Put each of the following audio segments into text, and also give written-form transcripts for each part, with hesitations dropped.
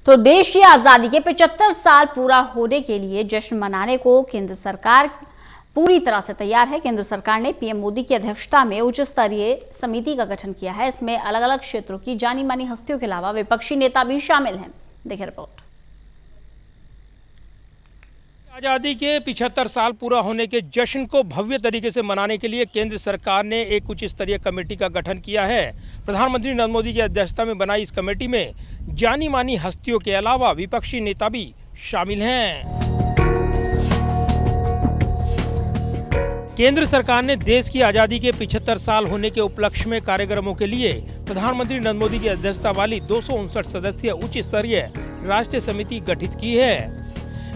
तो देश की आजादी के 75 साल पूरा होने के लिए जश्न मनाने को केंद्र सरकार पूरी तरह से तैयार है। केंद्र सरकार ने पीएम मोदी की अध्यक्षता में उच्च स्तरीय समिति का गठन किया है। इसमें अलग अलग क्षेत्रों की जानी मानी हस्तियों के अलावा विपक्षी नेता भी शामिल हैं। देखिए रिपोर्ट। आज़ादी के 75 साल पूरा होने के जश्न को भव्य तरीके से मनाने के लिए केंद्र सरकार ने एक उच्च स्तरीय कमेटी का गठन किया है। प्रधानमंत्री नरेंद्र मोदी की अध्यक्षता में बनाई इस कमेटी में जानी मानी हस्तियों के अलावा विपक्षी नेता भी शामिल हैं। केंद्र सरकार ने देश की आज़ादी के 75 साल होने के उपलक्ष्य में कार्यक्रमों के लिए प्रधानमंत्री नरेंद्र मोदी की अध्यक्षता वाली 259 सदस्यीय उच्च स्तरीय राष्ट्रीय समिति गठित की है।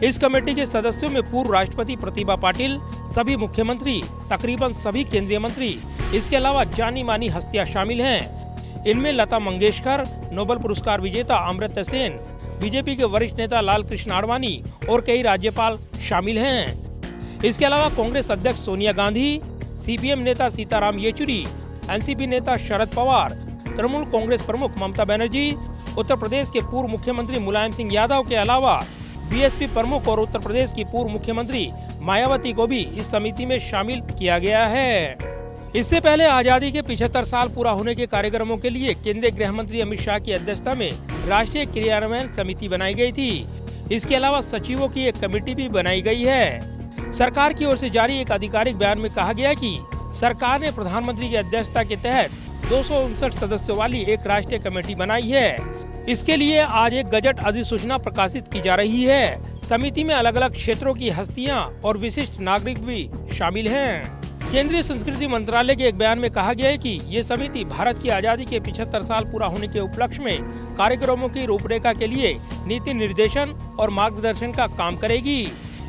इस कमेटी के सदस्यों में पूर्व राष्ट्रपति प्रतिभा पाटिल, सभी मुख्यमंत्री, तकरीबन सभी केंद्रीय मंत्री, इसके अलावा जानी मानी हस्तियां शामिल हैं। इनमें लता मंगेशकर, नोबेल पुरस्कार विजेता अमर्त्य सेन, बीजेपी के वरिष्ठ नेता लाल कृष्ण आडवाणी और कई राज्यपाल शामिल हैं। इसके अलावा कांग्रेस अध्यक्ष सोनिया गांधी, सीपीएम नेता सीताराम येचुरी, एनसीपी नेता शरद पवार, तृणमूल कांग्रेस प्रमुख ममता बनर्जी, उत्तर प्रदेश के पूर्व मुख्यमंत्री मुलायम सिंह यादव के अलावा बीएसपी प्रमुख और उत्तर प्रदेश की पूर्व मुख्यमंत्री मायावती को भी इस समिति में शामिल किया गया है। इससे पहले आजादी के 75 साल पूरा होने के कार्यक्रमों के लिए केंद्रीय गृह मंत्री अमित शाह की अध्यक्षता में राष्ट्रीय क्रियान्वयन समिति बनाई गई थी। इसके अलावा सचिवों की एक कमेटी भी बनाई गई है। सरकार की ओर से जारी एक आधिकारिक बयान में कहा गया कि सरकार ने प्रधानमंत्री की अध्यक्षता के तहत 259 सदस्यों वाली एक राष्ट्रीय कमेटी बनाई है। इसके लिए आज एक गजट अधिसूचना प्रकाशित की जा रही है। समिति में अलग अलग क्षेत्रों की हस्तियां और विशिष्ट नागरिक भी शामिल हैं। केंद्रीय संस्कृति मंत्रालय के एक बयान में कहा गया है कि ये समिति भारत की आजादी के 75 साल पूरा होने के उपलक्ष्य में कार्यक्रमों की रूपरेखा के लिए नीति निर्देशन और मार्गदर्शन का काम करेगी।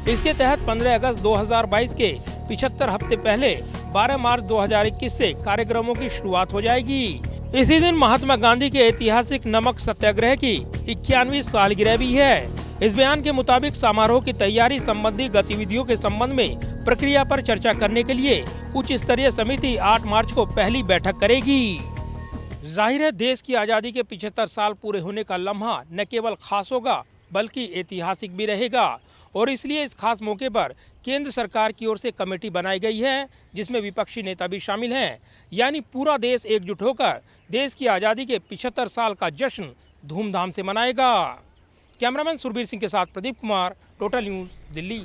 इसके तहत 15 अगस्त 2022 के 75 हफ्ते पहले 12 मार्च 2021 से कार्यक्रमों की शुरुआत हो जाएगी। इसी दिन महात्मा गांधी के ऐतिहासिक नमक सत्याग्रह की 91वीं सालगिरह भी है। इस बयान के मुताबिक समारोह की तैयारी संबंधी गतिविधियों के संबंध में प्रक्रिया पर चर्चा करने के लिए उच्च स्तरीय समिति 8 मार्च को पहली बैठक करेगी। जाहिर है, देश की आजादी के 75 साल पूरे होने का लम्हा न केवल खास होगा बल्कि ऐतिहासिक भी रहेगा और इसलिए इस खास मौके पर केंद्र सरकार की ओर से कमेटी बनाई गई है जिसमें विपक्षी नेता भी शामिल हैं। यानी पूरा देश एकजुट होकर देश की आज़ादी के 75 साल का जश्न धूमधाम से मनाएगा। कैमरामैन सुरबीर सिंह के साथ प्रदीप कुमार, टोटल न्यूज़, दिल्ली।